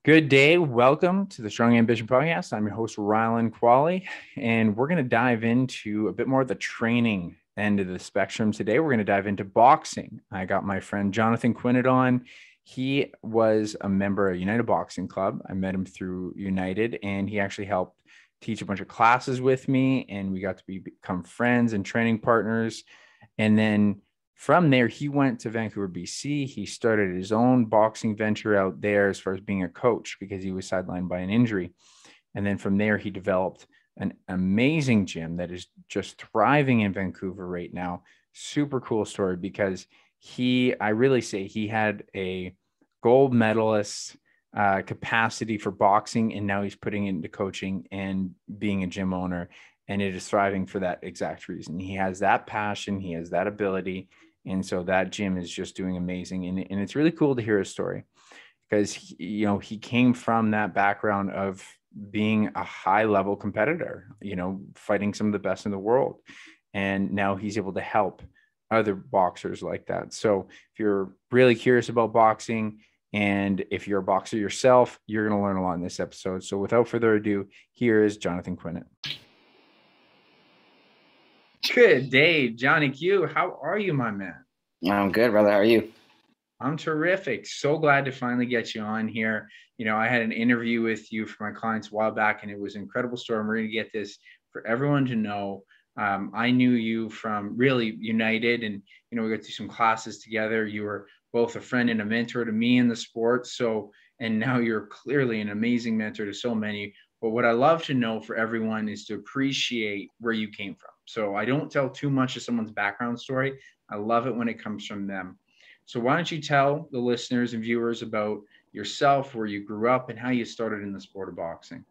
Good day. Welcome to the Strong Ambition Podcast. I'm your host, Rhyland, Qually, and we're going to dive into a bit more of the training end of the spectrum today. We're going to dive into boxing. I got my friend Jonathan Quinit on. He was a member of United Boxing Club. I met him through United, and he actually helped teach a bunch of classes with me, and we got to become friends and training partners. And then from there, he went to Vancouver, BC. He started his own boxing venture out there as far as being a coach because he was sidelined by an injury. And then from there, he developed an amazing gym that is just thriving in Vancouver right now. Super cool story because I really say he had a gold medalist capacity for boxing, and now he's putting it into coaching and being a gym owner. And it is thriving for that exact reason. He has that passion, he has that ability, and so that gym is just doing amazing. And it's really cool to hear his story because, he came from that background of being a high level competitor, fighting some of the best in the world. And now he's able to help other boxers like that. So if you're really curious about boxing, and if you're a boxer yourself, you're going to learn a lot in this episode. So without further ado, here is Jonathan Quinit. Good day, Johnny Q. How are you, my man? I'm good, brother. How are you? I'm terrific. So glad to finally get you on here. I had an interview with you for my clients a while back, and it was an incredible story. And we're going to get this for everyone to know. I knew you from really United, and we got through some classes together. You were both a friend and a mentor to me in the sport. So, and now you're clearly an amazing mentor to so many. But what I love to know for everyone is to appreciate where you came from. So I don't tell too much of someone's background story. I love it when it comes from them. So why don't you tell the listeners and viewers about yourself, where you grew up, and how you started in the sport of boxing?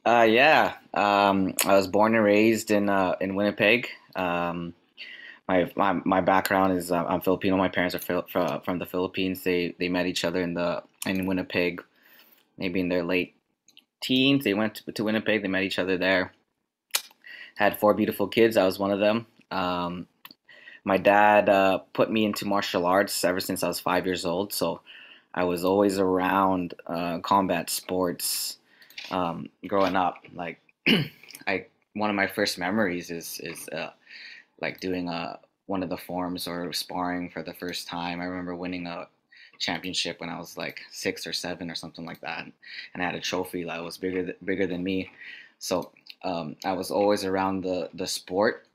Yeah. I was born and raised in Winnipeg. My background is I'm Filipino. My parents are from the Philippines. They met each other in Winnipeg, maybe in their late teens. They went to Winnipeg. They met each other there. Had four beautiful kids. I was one of them. My dad put me into martial arts ever since I was 5 years old. So I was always around combat sports growing up. Like I one of my first memories is like doing one of the forms or sparring for the first time. I remember winning a championship when I was like 6 or 7 or something like that, and I had a trophy that was bigger than me. So I was always around the sport.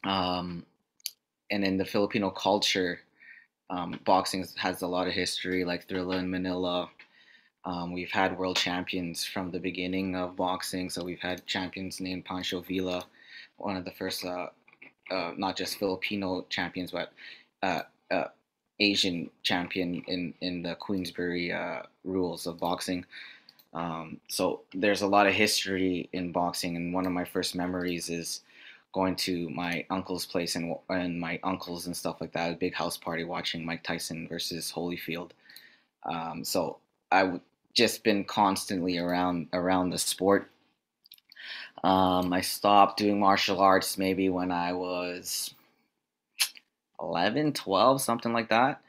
Um, and in the Filipino culture, boxing has a lot of history, like Thrilla and Manila. We've had world champions from the beginning of boxing. So we've had champions named Pancho Villa, one of the first, not just Filipino champions, but uh, uh, Asian champion in the Queensberry rules of boxing. So there's a lot of history in boxing, and one of my first memories is going to my uncle's place and my uncles and stuff like that, a big house party watching Mike Tyson versus Holyfield. So I just been constantly around the sport. I stopped doing martial arts maybe when I was 11, 12, something like that.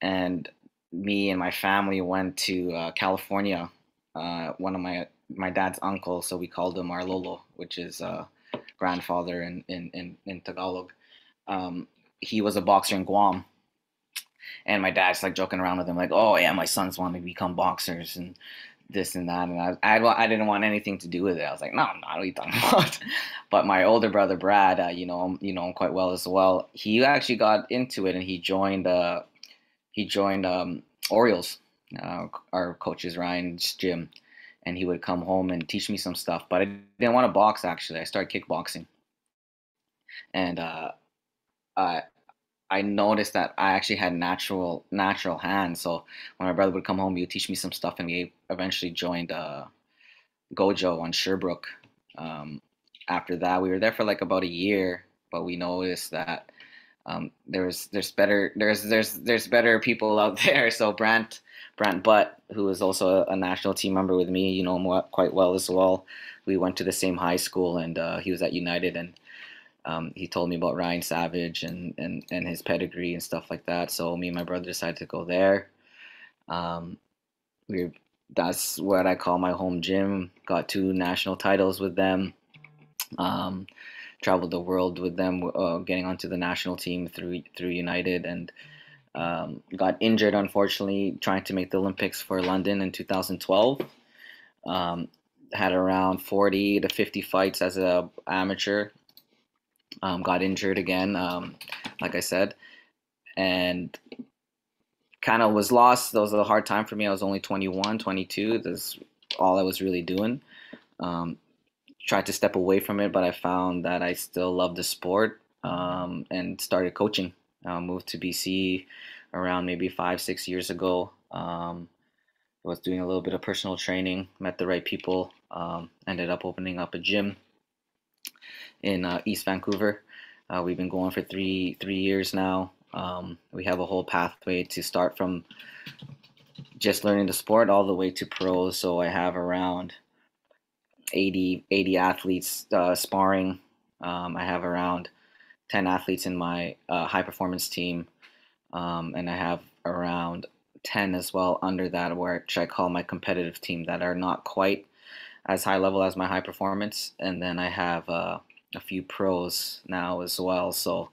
And me and my family went to California. One of my dad's uncles, so we called him our Lolo, which is grandfather in Tagalog. He was a boxer in Guam, and my dad's like joking around with him, like, "Oh yeah, my sons want to become boxers and this and that." And I didn't want anything to do with it. I was like, "No, I'm not. What are you talking about?" But my older brother Brad, you know him quite well as well. He actually got into it, and he joined Orioles, our coach's Ryan's gym, and he would come home and teach me some stuff. But I didn't want to box. Actually, I started kickboxing, and I I noticed that I actually had natural hands. So when my brother would come home, he would teach me some stuff, and we eventually joined Gojo on Sherbrooke. Um, After that, we were there for like about a year, but we noticed that there's better people out there. So Brant Butt, who is also a national team member with me, you know him quite well as well. We went to the same high school, and he was at United, and he told me about Ryan Savage and his pedigree and stuff like that. So me and my brother decided to go there. Um, we that's what I call my home gym. Got two national titles with them. Um, Traveled the world with them, getting onto the national team through United, and got injured unfortunately trying to make the Olympics for London in 2012. Um, had around 40 to 50 fights as a amateur. Got injured again, like I said, and kind of was lost. That was a hard time for me. I was only 21, 22. That's all I was really doing. Um, Tried to step away from it, but I found that I still love the sport, and started coaching. Moved to BC around maybe 5, 6 years ago. Was doing a little bit of personal training, met the right people, ended up opening up a gym in East Vancouver. We've been going for three years now. We have a whole pathway to start from just learning the sport all the way to pros. So I have around 80 athletes sparring. I have around 10 athletes in my high performance team, and I have around 10 as well under that, which I call my competitive team, that are not quite as high level as my high performance. And then I have a few pros now as well. So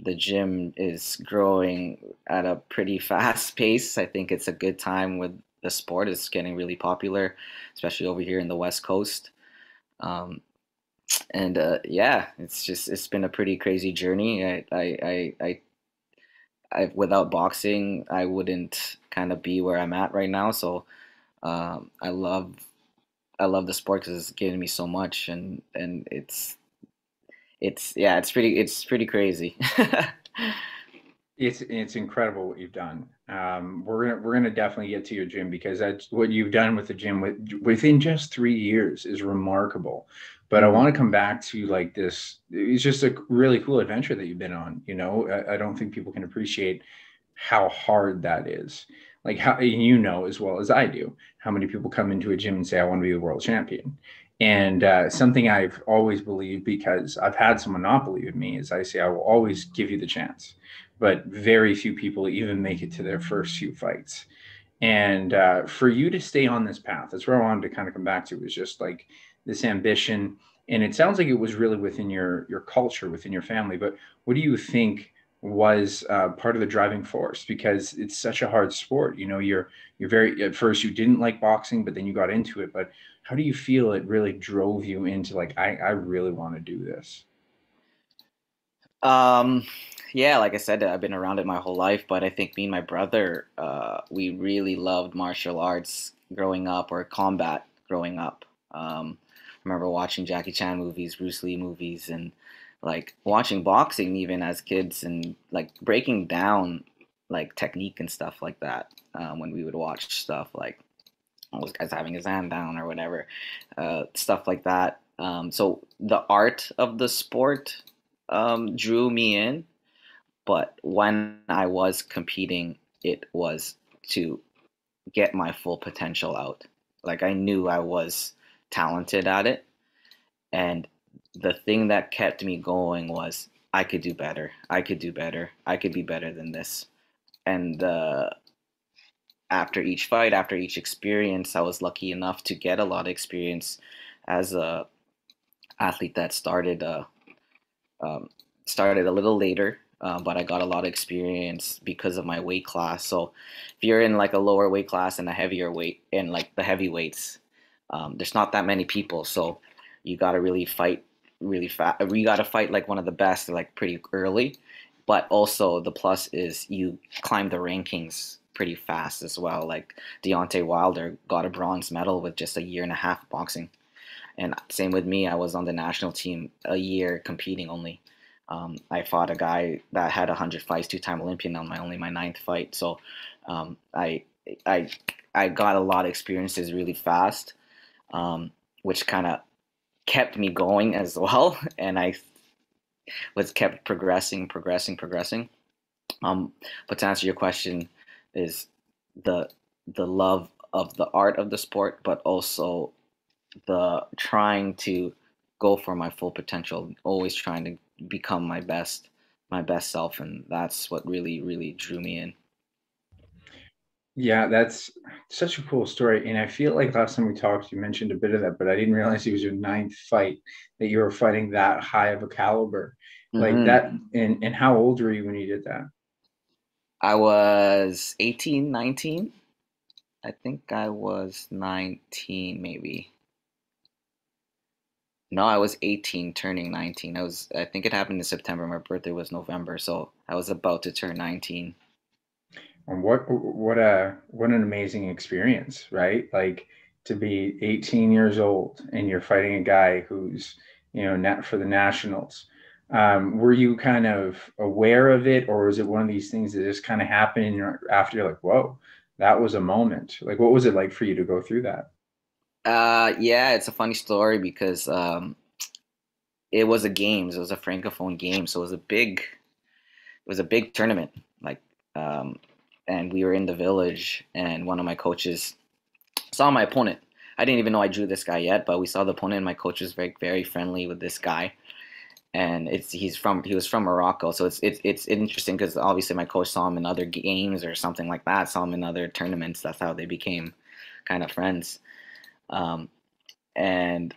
the gym is growing at a pretty fast pace. I think it's a good time with the sport. It's getting really popular, especially over here in the West Coast. Um, and yeah, it's been a pretty crazy journey. Without boxing, I wouldn't kind of be where I'm at right now. So um, I love I love the sport because it's given me so much, and yeah, it's pretty crazy. It's incredible what you've done. We're gonna definitely get to your gym because that's what you've done with the gym within just 3 years is remarkable. But I Hmm. want to come back to like this. It's just a really cool adventure that you've been on. I don't think people can appreciate how hard that is. Like how you know as well as I do how many people come into a gym and say I want to be a world champion. And something I've always believed because I've had someone not believe in me is I say I will always give you the chance, but very few people even make it to their first few fights. And for you to stay on this path, that's where I wanted to kind of come back to, was just like this ambition. And it sounds like it was really within your culture, within your family. But what do you think was part of the driving force? Because it's such a hard sport. You're very at first you didn't like boxing, but then you got into it. But how do you feel it really drove you into like I really want to do this? Um, yeah, like I said, I've been around it my whole life, but I think me and my brother, we really loved martial arts growing up, or combat growing up. I remember watching Jackie Chan movies, Bruce Lee movies, and like watching boxing even as kids, and like breaking down like technique and stuff like that. When we would watch stuff like, oh, this guy's having his hand down or whatever, stuff like that. So the art of the sport drew me in, but when I was competing, it was to get my full potential out. Like I knew I was talented at it, and the thing that kept me going was I could do better. I could do better. I could be better than this. And after each fight, after each experience, I was lucky enough to get a lot of experience as a athlete that um, started a little later, but I got a lot of experience because of my weight class. So if you're in like a lower weight class and a heavier weight, and like the heavyweights, there's not that many people. So you got to really fight really fast. You got to fight like one of the best, like pretty early. But also the plus is you climb the rankings pretty fast as well. Like Deontay Wilder got a bronze medal with just a year and a half of boxing. And same with me, I was on the national team a year competing only. I fought a guy that had 100 fights, two-time Olympian on my ninth fight. So um, I I I got a lot of experiences really fast, which kind of kept me going as well. And I was kept progressing. Um, but to answer your question, is the the love of the art of the sport, but also the trying to go for my full potential, always trying to become my best self, and that's what really drew me in. Yeah, that's such a cool story. And I feel like last time we talked, you mentioned a bit of that, but I didn't realize it was your ninth fight that you were fighting that high of a caliber. Like Hmm. that, and how old were you when you did that? I was 18, 19. I think I was 19 maybe. No, I was 18 turning 19. I think it happened in September. My birthday was November, so I was about to turn 19. And what an amazing experience, right? Like to be 18 years old and you're fighting a guy who's, net for the nationals. Were you kind of aware of it, or was it one of these things that just kind of happened and after you're like, whoa, that was a moment? Like, what was it like for you to go through that? Yeah, it's a funny story because it was a games. It was a francophone game, so it was a big tournament. Like, um, and we were in the village, and one of my coaches saw my opponent. I didn't even know I drew this guy yet, but we saw the opponent. And my coach was very very friendly with this guy, and he was from Morocco, so it's interesting because obviously my coach saw him in other games or something like that. Saw him in other tournaments. That's how they became kind of friends. Um, and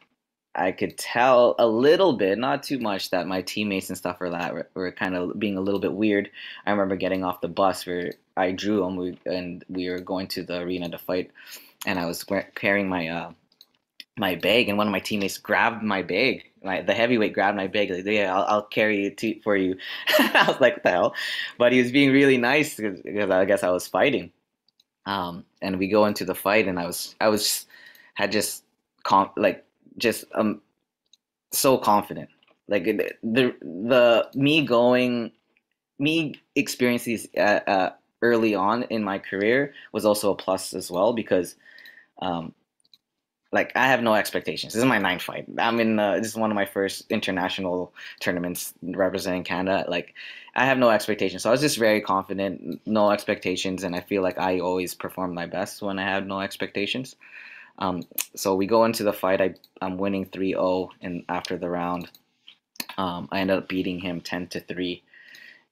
I could tell a little bit, not too much, that my teammates and stuff were kind of being a little bit weird. I remember getting off the bus where I drew him, and we were going to the arena to fight, and I was carrying my bag, and one of my teammates grabbed my bag. The heavyweight grabbed my bag. Like, yeah, I'll carry it for you. I was like, what the hell? But he was being really nice because I guess I was fighting. And we go into the fight, and I was had just like just so confident. Like the me experiencing these early on in my career was also a plus as well because um, like I have no expectations. This is my ninth fight. This is one of my first international tournaments representing Canada. Like I have no expectations, so I was just very confident, no expectations, and I feel like I always perform my best when I have no expectations. Um, so we go into the fight. I'm winning 3-0, and after the round, I ended up beating him 10-3.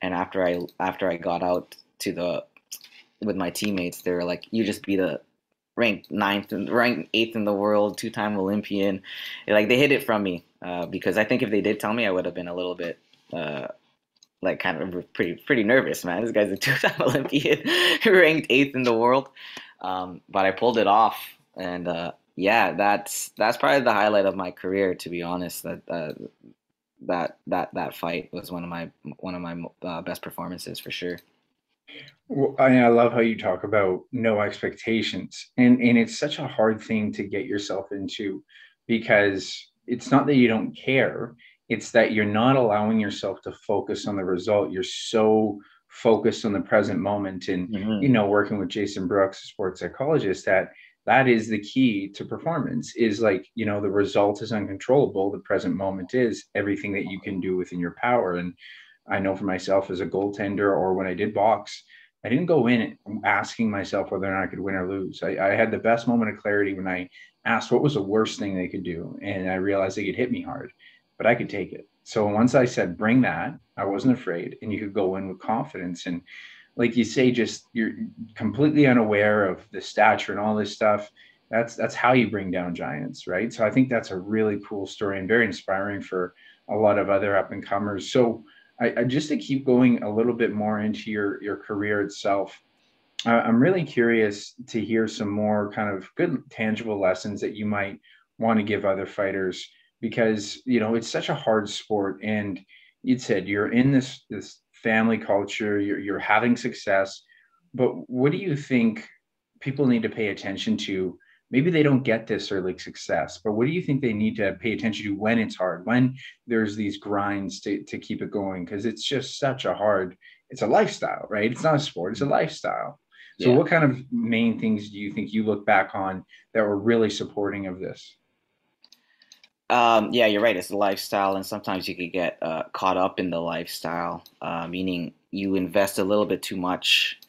And after I got out to the with my teammates, they were like, "You just beat a ranked ninth and ranked eighth in the world, two-time Olympian." Like they hid it from me because I think if they did tell me, I would have been a little bit uh, like kind of pretty nervous. Man, this guy's a two-time Olympian, ranked eighth in the world. But I pulled it off, and yeah, that's probably the highlight of my career, to be honest. That fight was one of my best performances for sure. Well, I love how you talk about no expectations, and it's such a hard thing to get yourself into because it's not that you don't care, it's that you're not allowing yourself to focus on the result. You're so focused on the present moment, and Hmm. working with Jason Brooks, a sports psychologist, that is the key to performance. Is like the result is uncontrollable. The present moment is everything that you can do within your power. And I know for myself as a goaltender, or when I did box, I didn't go in asking myself whether or not I could win or lose. I had the best moment of clarity when I asked what was the worst thing they could do. And I realized they could hit me hard, but I could take it. So once I said, bring that, I wasn't afraid. And you could go in with confidence. And like you say, just you're completely unaware of the stature and all this stuff. That's how you bring down giants, right? So I think that's a really cool story and very inspiring for a lot of other up and comers. So I just to keep going a little bit more into your career itself, I'm really curious to hear some more kind of good tangible lessons that you might want to give other fighters because it's such a hard sport. And you said you're in this family culture, you're having success, but what do you think people need to pay attention to? Maybe they don't get this early success, but what do you think they need to pay attention to when it's hard, when there's these grinds to keep it going? Because it's just such a hard, it's a lifestyle, right? It's not a sport, it's a lifestyle. So, Yeah. what kind of main things do you think you look back on that were really supporting of this? Yeah, you're right. It's a lifestyle, and sometimes you could get caught up in the lifestyle, meaning you invest a little bit too much.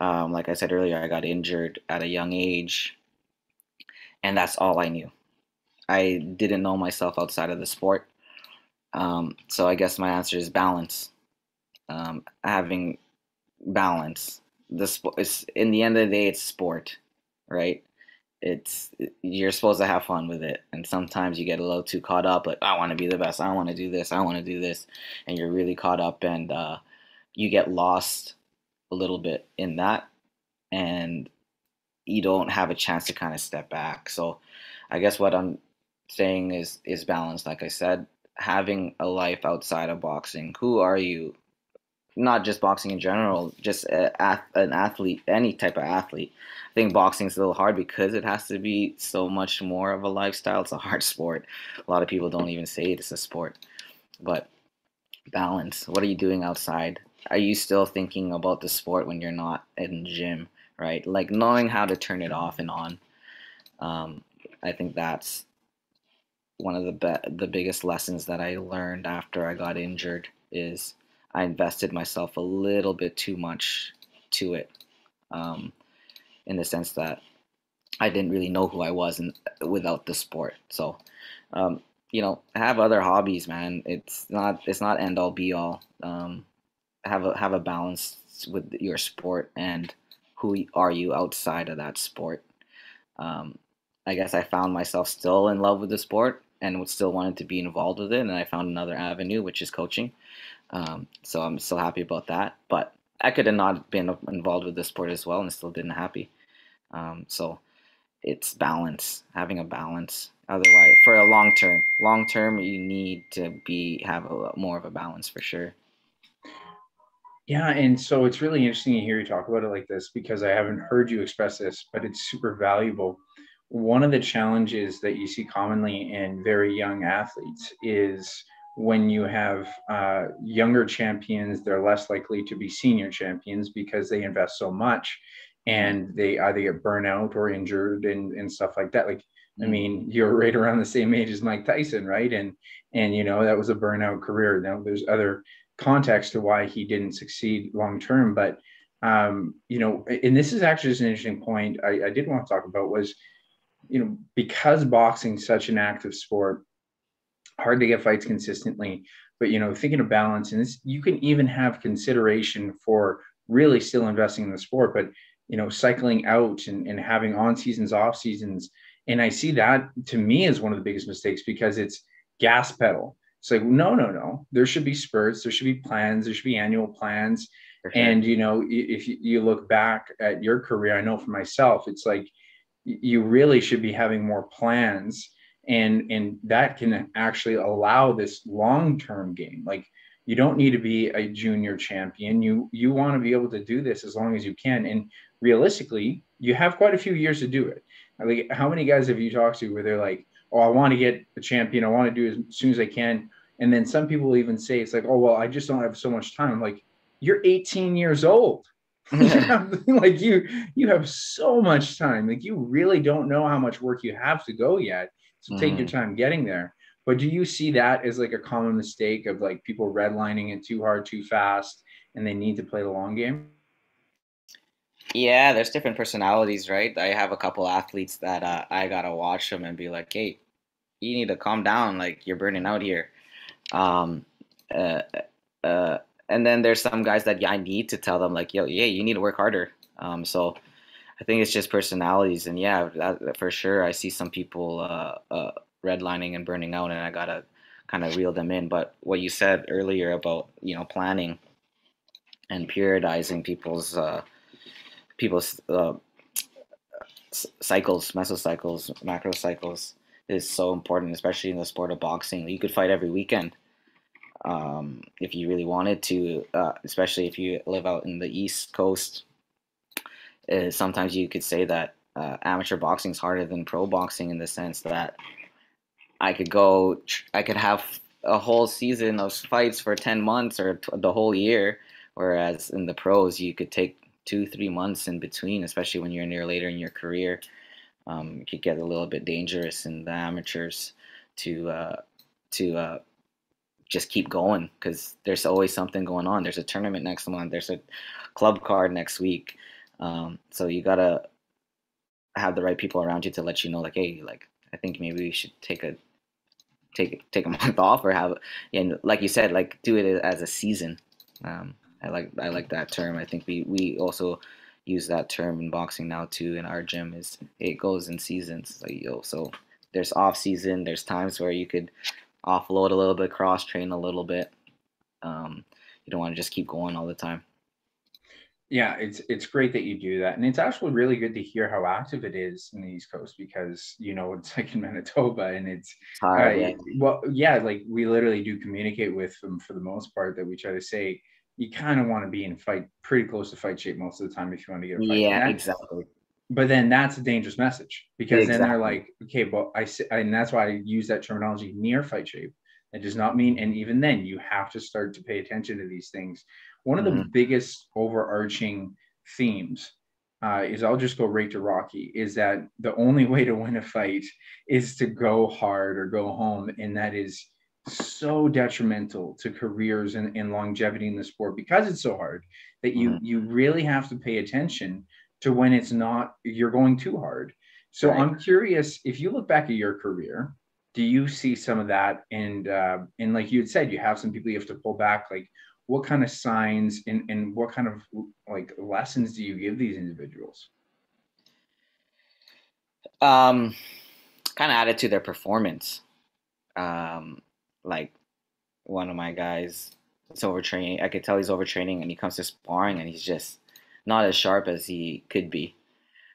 Like I said earlier, I got injured at a young age, and that's all I knew. I didn't know myself outside of the sport. So I guess my answer is balance. Having balance, the sport is, in the end of the day, it's sport, right? It's You're supposed to have fun with it, and sometimes you get a little too caught up, like, I want to be the best, I want to do this, I want to do this, and you're really caught up, and you get lost a little bit in that, and you don't have a chance to kind of step back. So I guess what I'm saying is balance. Like I said, having a life outside of boxing. Who are you? Not just boxing in general, just an athlete, any type of athlete. I think boxing's a little hard because it has to be so much more of a lifestyle. It's a hard sport. A lot of people don't even say it's a sport. But balance. What are you doing outside? Are you still thinking about the sport when you're not in the gym, right? Like knowing how to turn it off and on. Um, I think that's one of the biggest lessons that I learned after I got injured is I invested myself a little bit too much to it, um, in the sense that I didn't really know who I was without the sport. So, um, have other hobbies, man. It's not end all be all. Have a balance with your sport and who are you outside of that sport. Um, I guess I found myself still in love with the sport and would still wanted to be involved with it, and I found another avenue, which is coaching. So I'm still happy about that. But I could have not been involved with the sport as well and still been happy. So it's balance, having a balance. Otherwise, for a long term, you need to have more of a balance for sure. Yeah, and so it's really interesting to hear you talk about it like this because I haven't heard you express this, but it's super valuable. One of the challenges that you see commonly in very young athletes is when you have younger champions, they're less likely to be senior champions because they invest so much Mm, and they either get burnout or injured and stuff like that. Like, I mm, mean, you're right around the same age as Mike Tyson, right? And that was a burnout career. Now there's other context to why he didn't succeed long term. But and this is actually just an interesting point I did want to talk about was, because boxing's such an active sport, hard to get fights consistently. But thinking of balance, and this, you can even have consideration for really still investing in the sport, but cycling out and having on seasons, off seasons. And I see that to me as one of the biggest mistakes because it's gas pedal. It's like, no, no, no. There should be spurts, there should be plans, there should be annual plans. for sure. And if you look back at your career, I know for myself, it's like you really should be having more plans, and that can actually allow this long-term game. Like, you don't need to be a junior champion. You want to be able to do this as long as you can, and realistically you have quite a few years to do it. Like, how many guys have you talked to where they're like, oh, I want to get a champion, I want to do it as soon as I can, and then some people even say it's like, oh well, I just don't have so much time. I'm like, you're 18 years old. you have like you have so much time. Like, you really don't know how much work you have to go yet, so take your Hmm. time getting there. But do you see that as like a common mistake of like people redlining it too hard too fast and they need to play the long game? Yeah, there's different personalities, right? I have a couple athletes that I gotta watch them and be like, hey, you need to calm down. Like you're burning out here. Um, uh, uh, and then there's some guys that, yeah, I need to tell them like, yo, yeah, you need to work harder. So I think it's just personalities, and yeah, for sure, I see some people redlining and burning out, and I gotta kind of reel them in. But what you said earlier about planning and periodizing people's cycles, mesocycles, macro cycles is so important, especially in the sport of boxing. You could fight every weekend if you really wanted to, especially if you live out in the East Coast. Sometimes you could say that amateur boxing is harder than pro boxing in the sense that I could have a whole season of fights for 10 months or the whole year, whereas in the pros you could take 2, 3 months in between, especially when you're near later in your career. It could get a little bit dangerous in the amateurs to just keep going because there's always something going on. There's a tournament next month. There's a club card next week. So you gotta have the right people around you to let you know, like, hey, like I think maybe we should take a month off or have, and like you said, like do it as a season. I like that term. I think we also use that term in boxing now too in our gym, is it goes in seasons. Like, so there's off season, there's times where you could offload a little bit, cross train a little bit. Um, you don't want to just keep going all the time. Yeah, it's great that you do that, and it's actually really good to hear how active it is in the East Coast because it's like in Manitoba, and it's It's hard, yeah. well, yeah, like we literally do communicate with them for the most part that we try to say you kind of want to be in fight pretty close to fight shape most of the time if you want to get a fight, and Yeah, that exactly. but then that's a dangerous message because then they're Exactly. like, okay, well, and that's why I use that terminology near fight shape. It does not mean, and even then, you have to start to pay attention to these things. One of the Hmm. biggest overarching themes is I'll just go right to Rocky is that the only way to win a fight is to go hard or go home. And that is so detrimental to careers and longevity in the sport because it's so hard that Hmm. you really have to pay attention to when it's not you're going too hard. So Right. I'm curious if you look back at your career, do you see some of that? And like you had said, you have some people you have to pull back. Like, what kind of signs and what kind of like lessons do you give these individuals? Um, Kind of added to their performance. Um, like one of my guys is overtraining. I could tell he's overtraining, and he comes to sparring, and he's just not as sharp as he could be.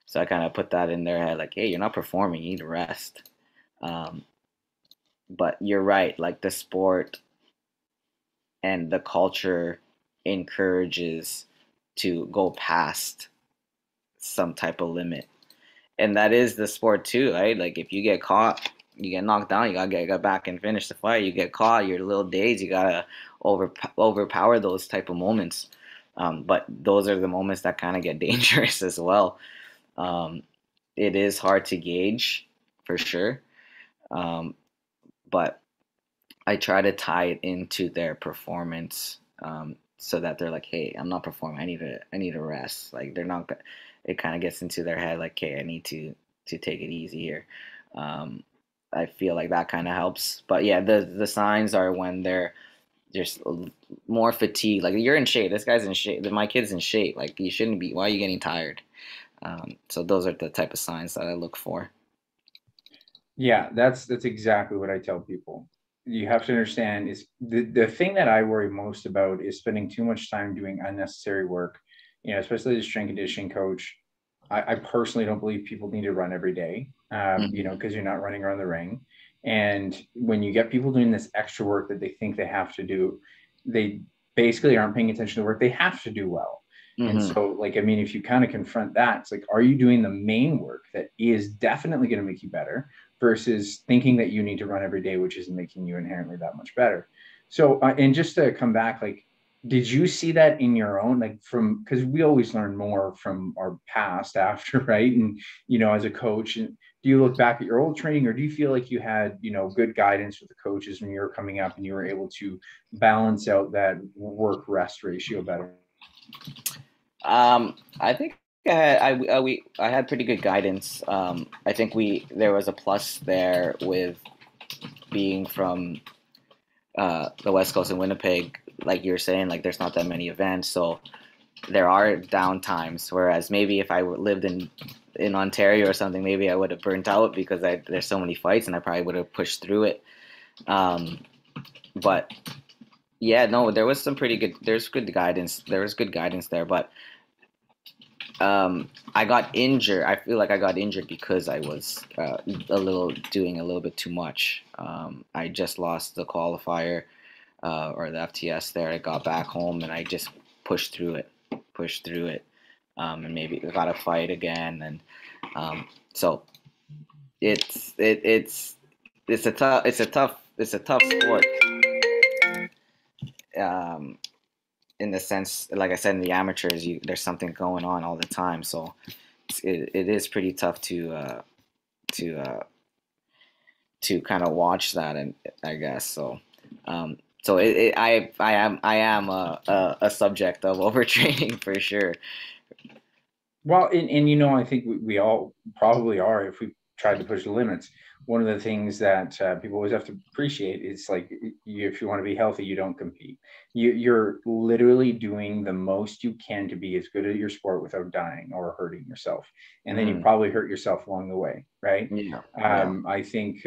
So I kind of put that in their head, like, hey, you're not performing. You need to rest. Um, but you're right. Like the sport and the culture encourages to go past some type of limit, and that is the sport too, right? Like if you get caught, you get knocked down, you gotta get back and finish the fight. You get caught, you're a little dazed, you gotta overpower those type of moments. But those are the moments that kind of get dangerous as well. Um, it is hard to gauge for sure, um, but I try to tie it into their performance, so that they're like, "Hey, I'm not performing. I need to rest." Like they're not. It kind of gets into their head like, "Hey, I need to take it easy here." Um, I feel like that kind of helps. But yeah, the signs are when they're just more fatigued. Like you're in shape. This guy's in shape. My kid's in shape. Like you shouldn't be. Why are you getting tired? So those are the type of signs that I look for. Yeah, that's exactly what I tell people. You have to understand is the thing that I worry most about is spending too much time doing unnecessary work, especially as a strength conditioning coach. I personally don't believe people need to run every day, Hmm. because you're not running around the ring. And when you get people doing this extra work that they think they have to do, they basically aren't paying attention to the work they have to do well. And Hmm. so, like, I mean, if you kind of confront that, it's like, are you doing the main work that is definitely going to make you better versus thinking that you need to run every day, which isn't making you inherently that much better? So, and just to come back, like, did you see that in your own, like, from because we always learn more from our past after, right? And as a coach, and do you look back at your old training, or do you feel like you had good guidance with the coaches when you were coming up and you were able to balance out that work rest ratio better? I think I had pretty good guidance. I think we there was a plus there with being from the West Coast in Winnipeg. Like you were saying, like there's not that many events, so there are down times. Whereas maybe if I lived in Ontario or something, maybe I would have burnt out because there's so many fights, and I probably would have pushed through it. Um, but yeah, no, there was some pretty good. There's good guidance. There was good guidance there, but I got injured. I feel like I got injured because I was doing a little bit too much. I just lost the qualifier, or the FTS there. I got back home and I just pushed through it, and maybe got to fight again. And so it's it's a tough sport. Um, in the sense, like I said, in the amateurs, there's something going on all the time. So it is pretty tough to to kind of watch that, and I guess so. I am a subject of overtraining for sure. Well, and I think we all probably are if we tried to push the limits. one of the things that people always have to appreciate is like if you want to be healthy, you don't compete. You're literally doing the most you can to be as good at your sport without dying or hurting yourself, and then you Mm, probably hurt yourself along the way, right? yeah, yeah, I think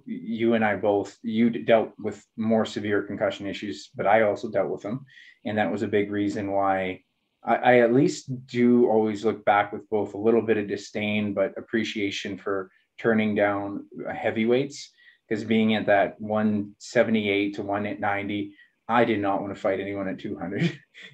you and I both, you dealt with more severe concussion issues, but I also dealt with them, and that was a big reason why I at least do always look back with both a little bit of disdain but appreciation for turning down heavyweights, because being at that 178 to 190, I did not want to fight anyone at 200,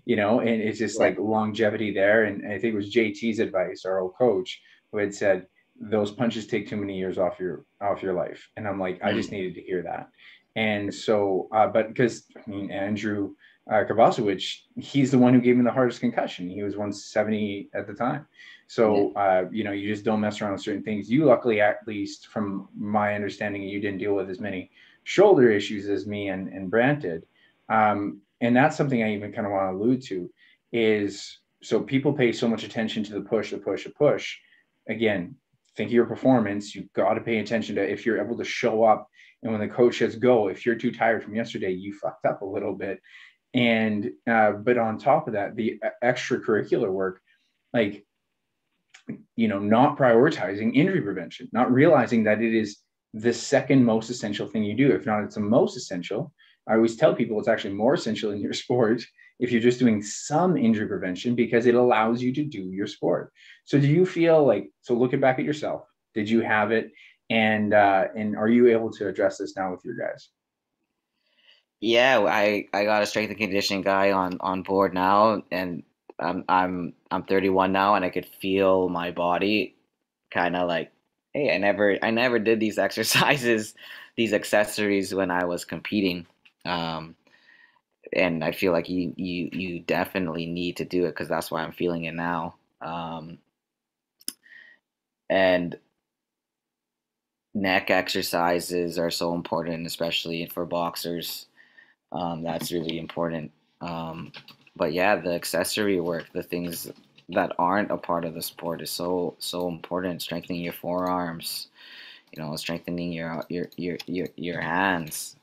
and it's just yeah. like longevity there. And I think it was JT's advice, our old coach, who had said, those punches take too many years off your life. And I'm like, I just Mm, needed to hear that. And so, but because I mean, Andrew Kovacevic, he's the one who gave me the hardest concussion. He was 170 at the time. yeah. So, you just don't mess around with certain things. You, luckily, at least from my understanding, you didn't deal with as many shoulder issues as me and Brant did. And that's something I even kind of want to allude to is, so people pay so much attention to the push, the push, the push. Again, think of your performance. You've got to pay attention to if you're able to show up. And when the coach says go, if you're too tired from yesterday, you fucked up a little bit. And but on top of that, the extracurricular work, like not prioritizing injury prevention, not realizing that it is the second most essential thing you do. If not, it's the most essential. I always tell people it's actually more essential in your sport if you're just doing some injury prevention, because it allows you to do your sport. So do you feel like, so looking back at yourself, did you have it? And are you able to address this now with your guys? Yeah, I got a strength and conditioning guy on board now, and I'm 31 now, and I could feel my body kind of like, hey, I never did these exercises, these accessories when I was competing, um, and I feel like you definitely need to do it because that's why I'm feeling it now, and neck exercises are so important, especially for boxers. That's really important. Um, but yeah, the accessory work, the things that aren't a part of the sport is so important. Strengthening your forearms, strengthening your hands.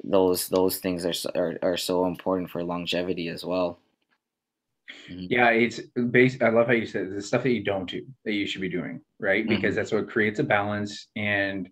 Those things are so important for longevity as well. Mhm. Yeah, it's based. I love how you said the stuff that you don't do that you should be doing, right? Because Mhm. that's what creates a balance. And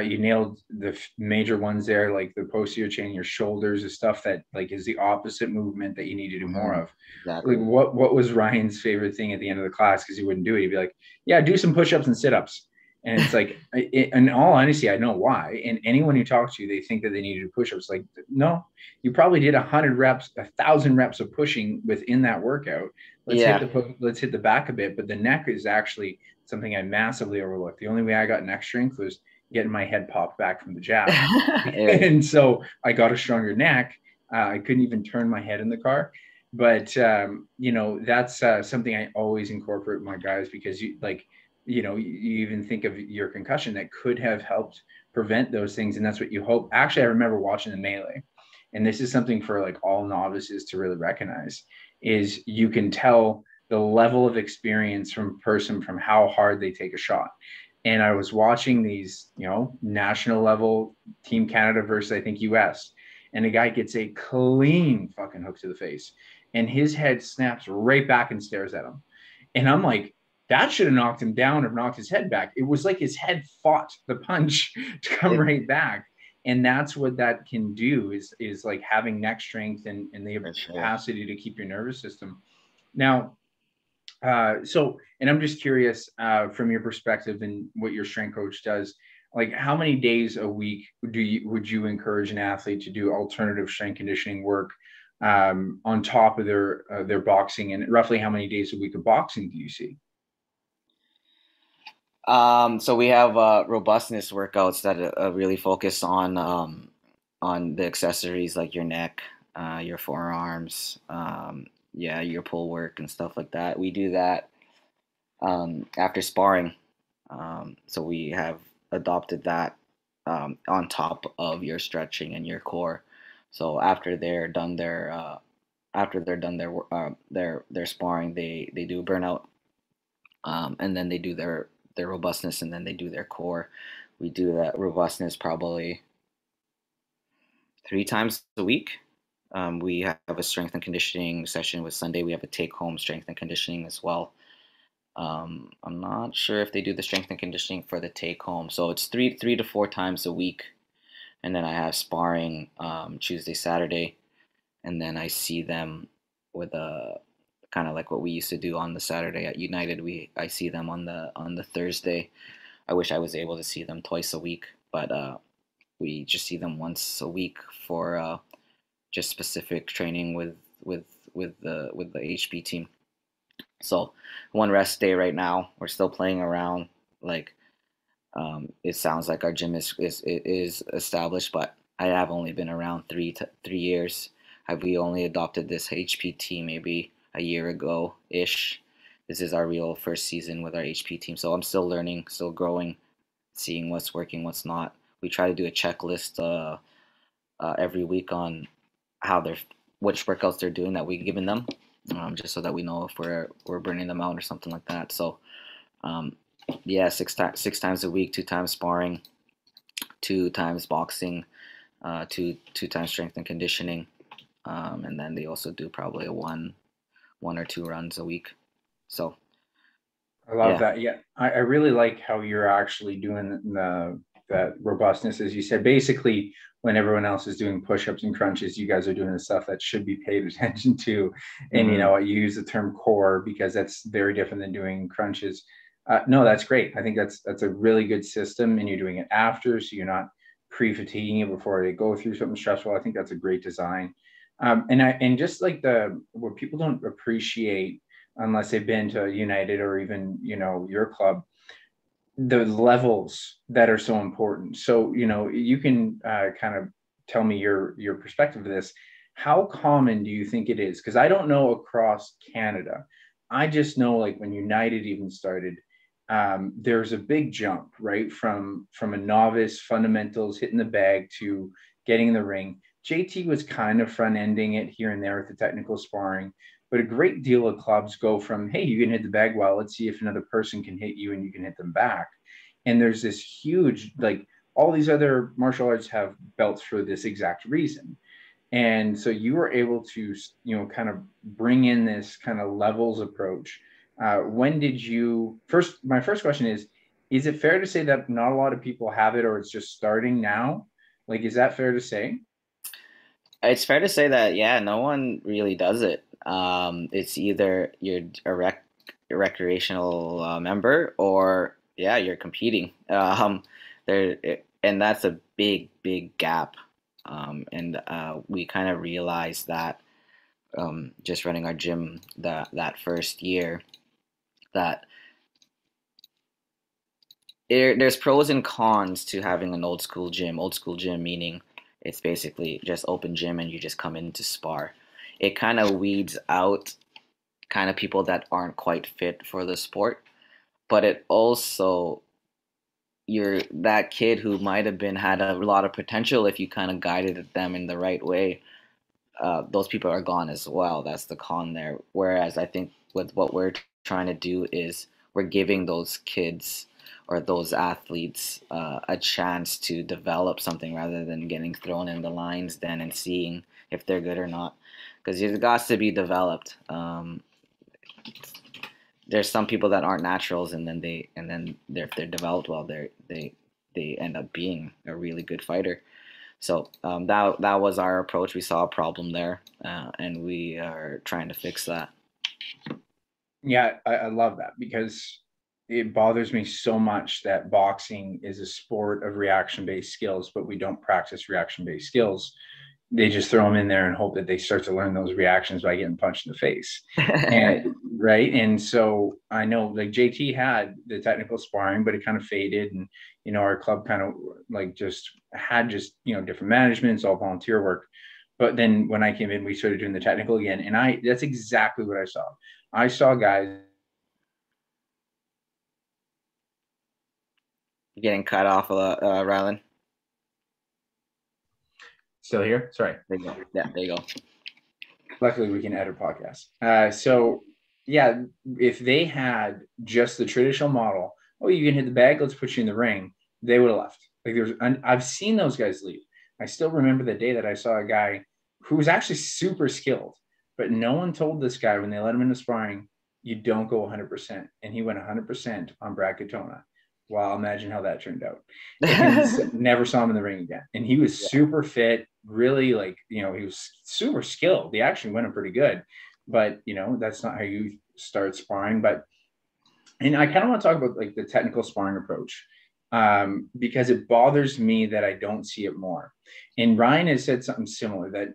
you nailed the major ones there, like the posterior chain, your shoulders, the stuff that like is the opposite movement that you need to do more Mhm. of. Like Exactly. what was Ryan's favorite thing at the end of the class? Because he wouldn't do it. He'd be like, "Yeah, do some push-ups and sit-ups." And it's like, in all honesty, I know why. And anyone who talks to you, they think that they need to do push-ups. Like, no, you probably did 100 reps, 1,000 reps of pushing within that workout. Yeah. Let's hit the back a bit. But the neck is actually something I massively overlooked. The only way I got neck strength was getting my head popped back from the jab, Yeah. and so I got a stronger neck. I couldn't even turn my head in the car. But that's something I always incorporate with my guys, because you even think of your concussion that could have helped prevent those things, and that's what you hope. Actually, I remember watching the melee, and this is something for like all novices to really recognize, is you can tell the level of experience from a person from how hard they take a shot. And I was watching these, national level, Team Canada versus I think US, and a guy gets a clean fucking hook to the face, and his head snaps right back and stares at him. And I'm like, that should have knocked him down or knocked his head back. It was like his head fought the punch to come It, right back. And that's what that can do, is like having neck strength and the for sure. capacity to keep your nervous system. Now, and I'm just curious, from your perspective and what your strength coach does, like how many days a week would you encourage an athlete to do alternative strength conditioning work, on top of their boxing, and roughly how many days a week of boxing do you see? So we have robustness workouts that really focus on the accessories like your neck, your forearms, yeah, your pull work and stuff like that. We do that after sparring. So we have adopted that on top of your stretching and your core. So after they're done their sparring, they do burnout, and then they do their robustness, and then they do their core. We do that robustness probably 3 times a week. We have a strength and conditioning session with Sunday. We have a take home strength and conditioning as well. I'm not sure if they do the strength and conditioning for the take home. So it's three to 4 times a week, and then I have sparring Tuesday, Saturday, and then I see them with a kind of like what we used to do on the Saturday at United. I see them on the Thursday. I wish I was able to see them twice a week, but we just see them once a week for just specific training with the HP team. So one rest day right now. We're still playing around. Like it sounds like our gym is established, but I have only been around 3 years. We only adopted this HPT maybe a year ago ish. This is our real first season with our HP team, so I'm still learning, still growing, seeing what's working, what's not. We try to do a checklist every week on how they're which workouts they're doing that we've given them, just so that we know if we're burning them out or something like that. So um, yeah, six times a week, 2 times sparring, 2 times boxing, two times strength and conditioning, and then they also do probably one or two runs a week. So I love yeah. that. Yeah, I really like how you're actually doing that robustness, as you said. Basically, when everyone else is doing push-ups and crunches, you guys are doing the stuff that should be paid attention to. And Hmm. you use the term core because that's very different than doing crunches. No, that's great. I think that's a really good system, and you're doing it after, so you're not pre-fatiguing it before they go through something stressful. I think that's a great design. And just like what people don't appreciate unless they've been to United or even your club, the levels that are so important. So you can kind of tell me your perspective of this. How common do you think it is? Because I don't know across Canada. I just know like when United even started, there's a big jump right from a novice fundamentals hitting the bag to getting in the ring. JT was kind of front ending it here and there with the technical sparring, but a great deal of clubs go from, hey, you can hit the bag well, let's see if another person can hit you and you can hit them back. And there's this huge, like all these other martial arts have belts for this exact reason. And so you were able to, kind of bring in this kind of levels approach. When did you first? My first question is it fair to say that not a lot of people have it or it's just starting now? Like, is that fair to say? It's fair to say that, yeah, no one really does it. It's either you're a recreational member, or yeah, you're competing. And that's a big, big gap. And we kind of realized that just running our gym that first year, that there's pros and cons to having an old school gym. Old school gym meaning it's basically just open gym and you just come in to spar. It kind of weeds out kind of people that aren't quite fit for the sport, but it also you're that kid who might have been had a lot of potential if you kind of guided them in the right way. Those people are gone as well. That's the con there. Whereas I think with what we're trying to do is we're giving those kids or those athletes a chance to develop something rather than getting thrown in the lines then and seeing if they're good or not. Because it got to be developed. There's some people that aren't naturals, and then if they're developed well, they end up being a really good fighter. So that was our approach. We saw a problem there, and we are trying to fix that. Yeah, I love that because it bothers me so much that boxing is a sport of reaction based skills, but we don't practice reaction based skills. They just throw them in there and hope that they start to learn those reactions by getting punched in the face. And right. And so I know like JT had the technical sparring, but it kind of faded. And, our club kind of like just had different managements, all volunteer work. But then when I came in, we started doing the technical again. And that's exactly what I saw. I saw guys Getting cut off a lot, Rylan. still here. Sorry. There you go. Yeah, there you go. Luckily, we can edit podcasts. So, yeah, if they had just the traditional model, oh, you can hit the bag, let's put you in the ring, they would have left. Like I've seen those guys leave. I still remember the day that I saw a guy who was actually super skilled, but no one told this guy when they let him into sparring, you don't go 100%. And he went 100% on Brad Katona. Wow, imagine how that turned out. And never saw him in the ring again. And he was Yeah. super fit, really he was super skilled. He actually went him pretty good. But, that's not how you start sparring. And I kind of want to talk about like the technical sparring approach because it bothers me that I don't see it more. And Ryan has said something similar that,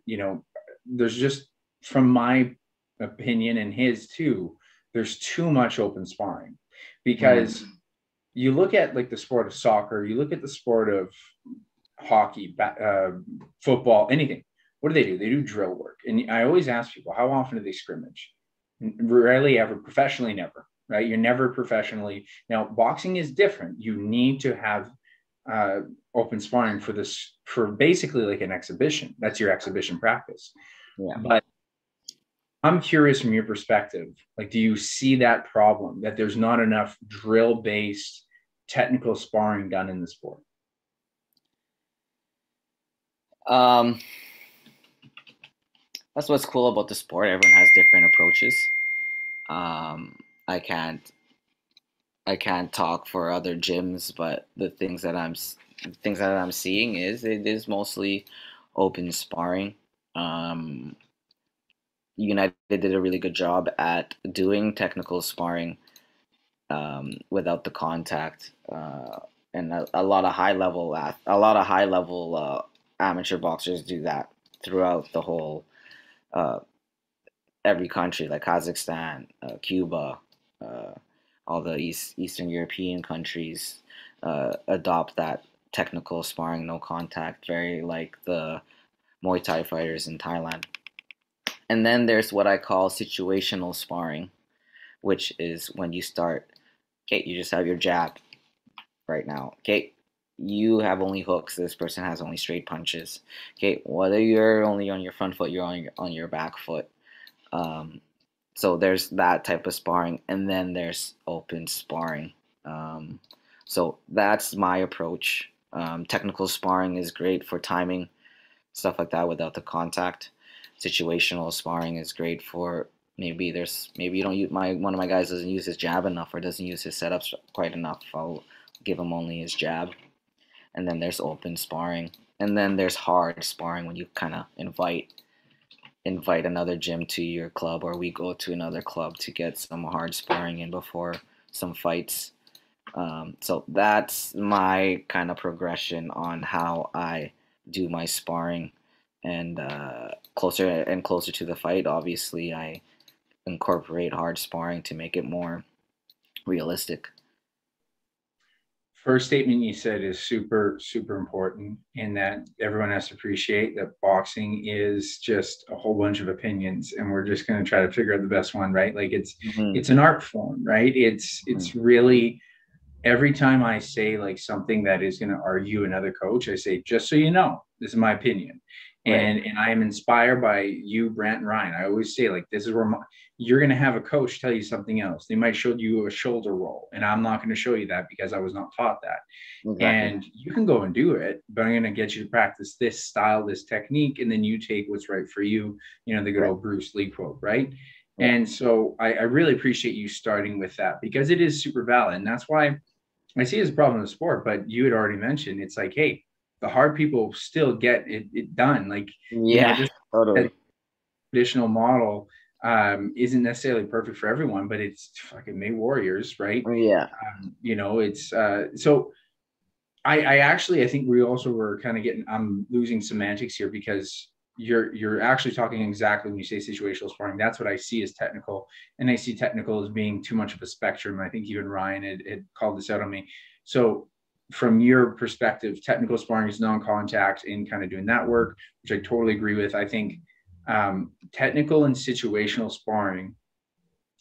there's just, from my opinion and his too, there's too much open sparring because you look at like the sport of soccer, you look at the sport of hockey, football, anything. What do? They do drill work. And I always ask people, how often do they scrimmage? Rarely ever, professionally, never, right? You're never professionally. Now, boxing is different. You need to have open sparring for basically like an exhibition. That's your exhibition practice. Yeah. But I'm curious from your perspective, like, do you see that problem that there's not enough drill based technical sparring done in the sport? That's what's cool about the sport. Everyone has different approaches. Um, I can't I can't talk for other gyms, but the things that I'm seeing is it is mostly open sparring. Um, United did a really good job at doing technical sparring without the contact, and a lot of high level amateur boxers do that throughout the whole uh, every country, like Kazakhstan, Cuba, uh, all the Eastern European countries adopt that technical sparring, no contact, very like the Muay Thai fighters in Thailand. And then there's what I call situational sparring, which is when you start, okay, you just have your jab right now. Okay, you have only hooks. This person has only straight punches. Okay, whether you're only on your front foot, you're on your back foot. Um, so there's that type of sparring, and then there's open sparring. Um, so that's my approach. Technical sparring is great for timing, stuff like that without the contact. Situational sparring is great for maybe you don't use one of my guys doesn't use his jab enough or doesn't use his setups quite enough. I'll give him only his jab. And then there's open sparring. And then there's hard sparring when you kind of invite another gym to your club, or we go to another club to get some hard sparring in before some fights. So that's my kind of progression on how I do my sparring, and closer and closer to the fight, obviously, I incorporate hard sparring to make it more realistic. First statement you said is super, super important in that everyone has to appreciate that boxing is just a whole bunch of opinions and we're just going to try to figure out the best one, right? Like Hmm. it's an art form, right? It's really every time I say like something that is going to argue another coach, I say, just so you know, this is my opinion. Right. And I am inspired by you, Brant and Ryan. I always say, like, this is where you're going to have a coach tell you something else. They might show you a shoulder roll, and I'm not going to show you that because I was not taught that. Exactly. And you can go and do it, but I'm going to get you to practice this style, this technique, and then you take what's right for you. The good Right. old Bruce Lee quote, right? Yeah. And so I really appreciate you starting with that because it is super valid. And that's why I see it as a problem in the sport, but you had already mentioned it's like, hey, the hard people still get it done. Like, Yeah. just that Totally. traditional model isn't necessarily perfect for everyone, but it's fucking made warriors, right? Yeah. It's so I actually I think we also were kind of getting I'm losing semantics here because you're actually talking exactly when you say situational sparring. That's what I see as technical, and I see technical as being too much of a spectrum. I think even Ryan had called this out on me. So from your perspective, technical sparring is non-contact in kind of doing that work, which I totally agree with. I think technical and situational sparring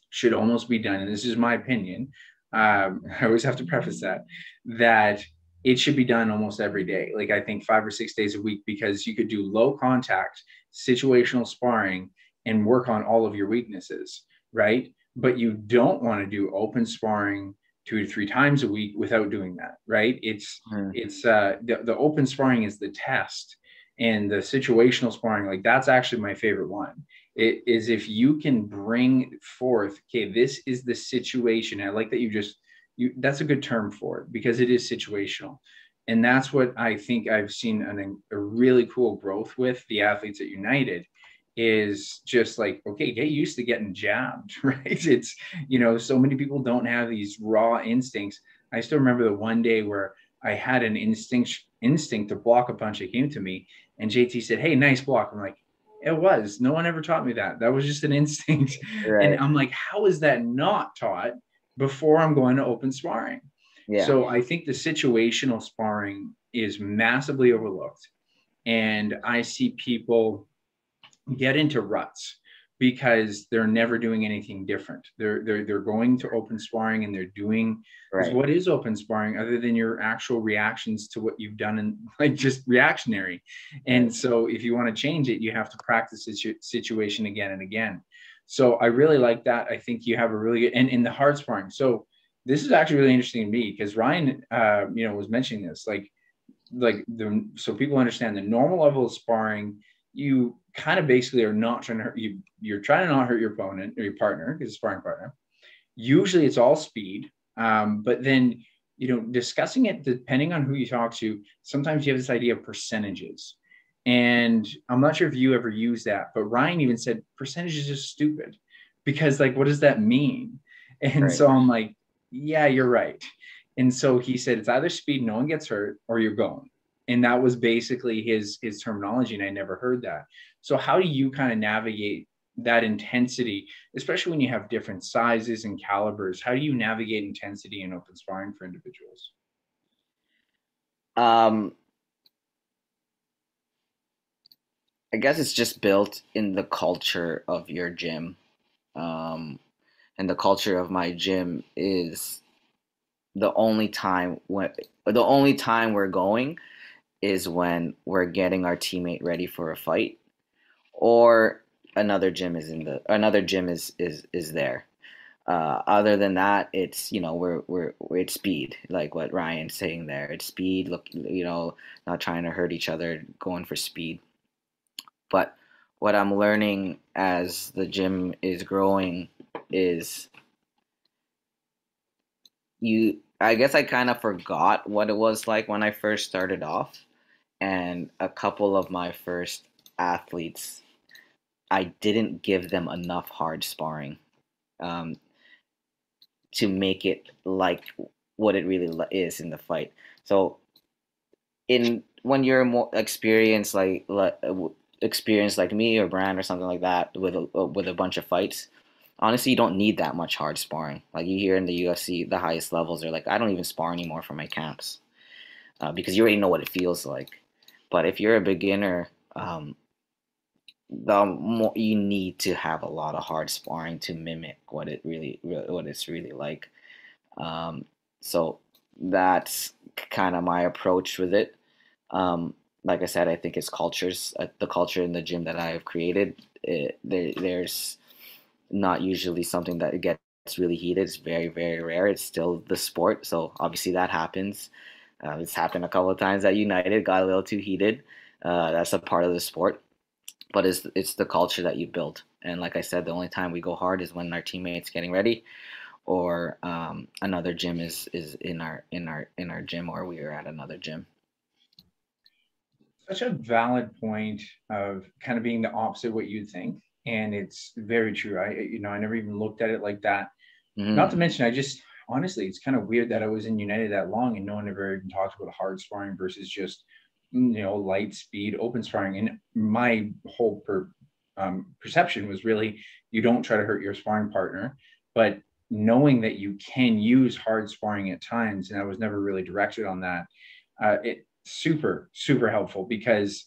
should almost be done, and this is my opinion. I always have to preface that it should be done almost every day. Like I think 5 or 6 days a week, because you could do low contact situational sparring and work on all of your weaknesses, right? But you don't want to do open sparring 2 to 3 times a week without doing that, right? Mm. The open sparring is the test, and the situational sparring, like that's actually my favorite one. It is if you can bring forth, okay, this is the situation. I like that you that's a good term for it because it is situational. And that's what I think I've seen a really cool growth with the athletes at United is just like, okay, get used to getting jabbed, right? It's, so many people don't have these raw instincts. I still remember the one day where I had an instinct to block a punch that came to me, and JT said, "Hey, nice block." I'm like, "It was. No one ever taught me that. That was just an instinct." And Right. I'm like, "How is that not taught before I'm going to open sparring?" Yeah. So I think the situational sparring is massively overlooked, and I see people get into ruts because they're never doing anything different. They're going to open sparring and they're doing, because Right. what is open sparring other than your actual reactions to what you've done, and like just reactionary. And Right. so if you want to change it, you have to practice this situation again and again. So I really like that. I think you have a really good, and in the hard sparring. So this is actually really interesting to me because Ryan, was mentioning this, so people understand the normal level of sparring, you kind of basically are not trying to hurt you. You're trying to not hurt your opponent or your partner, because sparring partner. Usually it's all speed. But then, discussing it, depending on who you talk to, sometimes you have this idea of percentages. And I'm not sure if you ever use that, but Ryan even said percentages is stupid because, like, what does that mean? And Right. so I'm like, yeah, you're right. And so he said it's either speed, no one gets hurt, or you're going. And that was basically his terminology, and I never heard that. So how do you kind of navigate that intensity, especially when you have different sizes and calibers? How do you navigate intensity in open sparring for individuals? Um, I guess it's just built in the culture of your gym. Um, and the culture of my gym is the only time when the only time we're going is when we're getting our teammate ready for a fight, or another gym is there. Other than that, it's it's speed, like what Ryan's saying there. It's speed. Look, not trying to hurt each other, going for speed. But what I'm learning as the gym is growing is I guess I kind of forgot what it was like when I first started off, and a couple of my first athletes, I didn't give them enough hard sparring. Um, to make it like what it really is in the fight. So in when you're more experienced experienced like me or Brand or something like that with a bunch of fights, honestly you don't need that much hard sparring. Like you hear in the UFC, the highest levels are like, I don't even spar anymore for my camps, because you already know what it feels like. But if you're a beginner, the more you need to have a lot of hard sparring to mimic what it's really like. Um, so that's kind of my approach with it. Um, like I said, I think it's the culture in the gym that I have created. There's not usually something that gets really heated. It's very, very rare. It's still the sport. So obviously that happens. It's happened a couple of times at United, got a little too heated. That's a part of the sport. But it's the culture that you build. And like I said, the only time we go hard is when our teammates getting ready, or another gym is in our gym, or we are at another gym. Such a valid point of kind of being the opposite of what you think. And it's very true. I never even looked at it like that. Not Hmm. to mention, I just honestly, it's kind of weird that I was in United that long and no one ever even talked about hard sparring versus just, light speed, open sparring. And my whole perception was really you don't try to hurt your sparring partner, but knowing that you can use hard sparring at times, and I was never really directed on that. It super super helpful because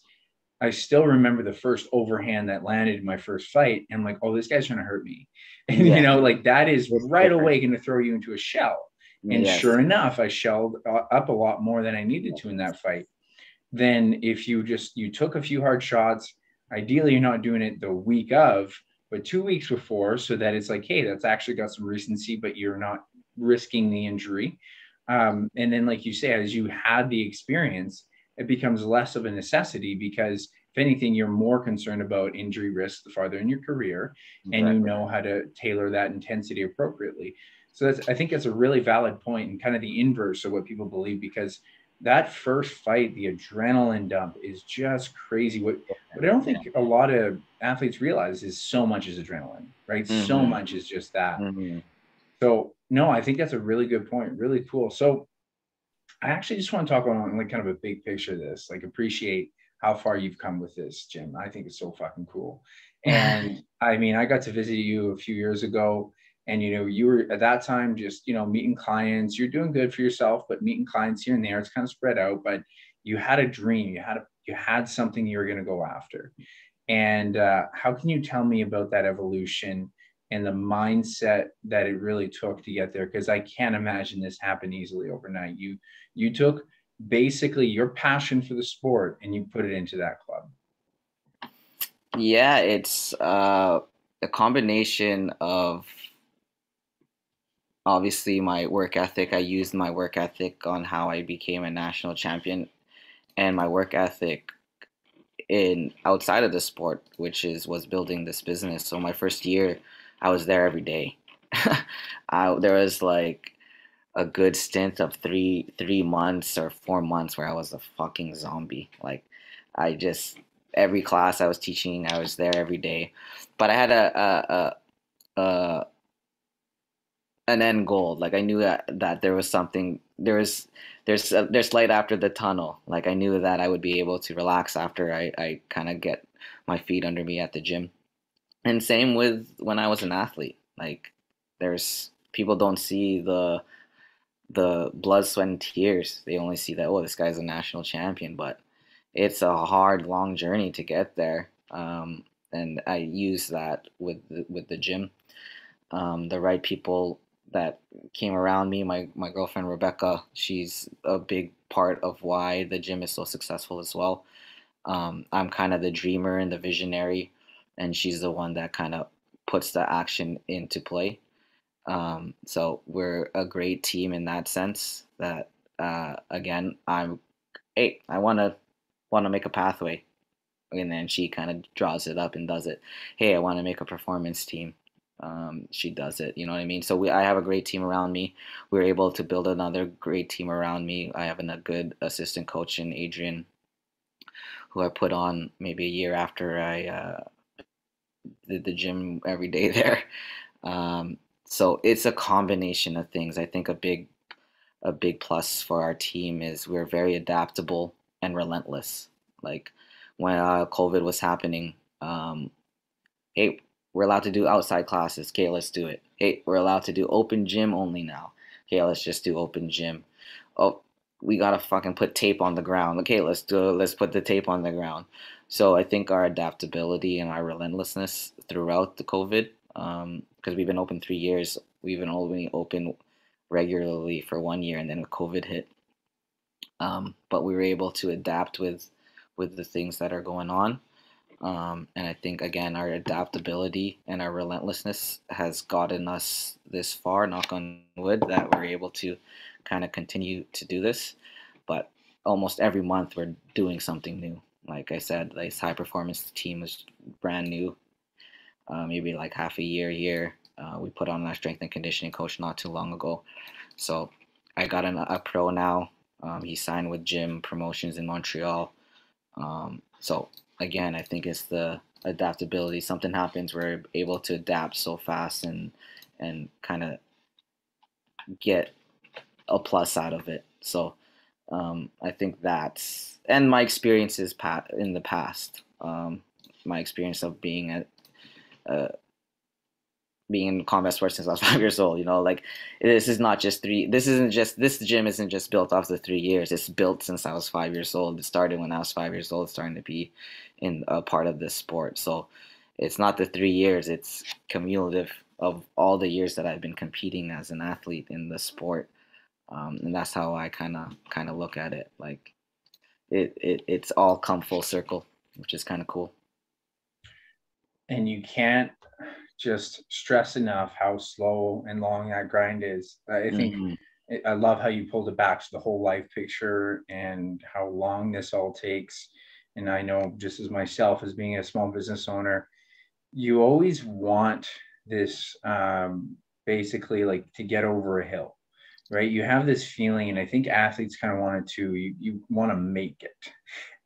I still remember the first overhand that landed in my first fight. And I'm like, oh, this guy's trying to hurt me. And, Yeah, like that is it's right different. away going to throw you into a shell. And Yes. sure enough, I shelled up a lot more than I needed to in that fight. Then if you took a few hard shots, ideally you're not doing it the week of, but 2 weeks before, so that it's like, hey, that's actually got some recency, but you're not risking the injury. And then, like you say, as you had the experience, it becomes less of a necessity because if anything, you're more concerned about injury risk the farther in your career, and you Exactly. know how to tailor that intensity appropriately. So I think that's a really valid point and kind of the inverse of what people believe, because that first fight, the adrenaline dump is just crazy. What I don't Yeah. think a lot of athletes realize is so much is adrenaline, right? So Mm-hmm. much is just that. Mm-hmm. So no, I think that's a really good point. Really cool. So I actually just want to talk on like kind of a big picture of this, like appreciate how far you've come with this, Jim. I think it's so fucking cool. And I mean, I got to visit you a few years ago, and you were at that time just, meeting clients. You're doing good for yourself, but meeting clients here and there, it's kind of spread out, but you had a dream, you had something you were going to go after. And how can you tell me about that evolution and the mindset that it really took to get there? Because I can't imagine this happened easily overnight. You took basically your passion for the sport and you put it into that club. Yeah, it's a combination of obviously my work ethic. I used my work ethic on how I became a national champion, and my work ethic in outside of the sport, which is was building this business. So my first year, I was there every day. There was like a good stint of three months or 4 months where I was a fucking zombie. Like I just every class I was teaching, I was there every day. But I had a an end goal. Like I knew that there was something there's light after the tunnel. Like I knew that I would be able to relax after I kind of get my feet under me at the gym. And same with when I was an athlete. Like there's people don't see the blood, sweat, and tears. They only see that, oh, this guy's a national champion, but it's a hard, long journey to get there. And I use that with the gym. The right people that came around me, my girlfriend Rebecca, she's a big part of why the gym is so successful as well. I'm kind of the dreamer and the visionary, and she's the one that kind of puts the action into play. So we're a great team in that sense. That again, hey, I want to make a pathway, and then she kind of draws it up and does it. Hey, I want to make a performance team. She does it. You know what I mean? So I have a great team around me. We're able to build another great team around me. I have a good assistant coach in Adrian, who I put on maybe a year after I did the gym every day there. Um, so it's a combination of things. I think a big plus for our team is we're very adaptable and relentless. Like when COVID was happening, hey, we're allowed to do outside classes. Okay, let's do it. Hey, we're allowed to do open gym only now. Okay, let's just do open gym. Oh, we gotta fucking put tape on the ground. Okay, let's put the tape on the ground. So I think our adaptability and our relentlessness throughout the COVID, because we've been open 3 years, we've been only open regularly for 1 year, and then COVID hit. But we were able to adapt with the things that are going on. And I think again, our adaptability and our relentlessness has gotten us this far, knock on wood, that we're able to kind of continue to do this. But almost every month we're doing something new. Like I said, this high performance team is brand new, maybe like half a year. We put on our strength and conditioning coach not too long ago. So I got a pro now. He signed with Gym Promotions in Montreal. So again, I think it's the adaptability. Something happens, we're able to adapt so fast and kind of get a plus out of it. So I think that's and my experiences in the past. My experience of uh, being in combat sports since I was 5 years old. Like this is not just three. This gym isn't just built off the 3 years. It's built since I was 5 years old. It started when I was 5 years old, starting to be in a part of this sport. So it's not the 3 years. It's cumulative of all the years that I've been competing as an athlete in the sport. And that's how I kind of look at it. Like it's all come full circle, which is kind of cool. And you can't just stress enough how slow and long that grind is. I think Mm-hmm. I love how you pulled it back to the whole life picture and how long this all takes. And I know just as myself as being a small business owner, you always want this basically like to get over a hill, right? You have this feeling, and I think athletes kind of want it too. You want to make it.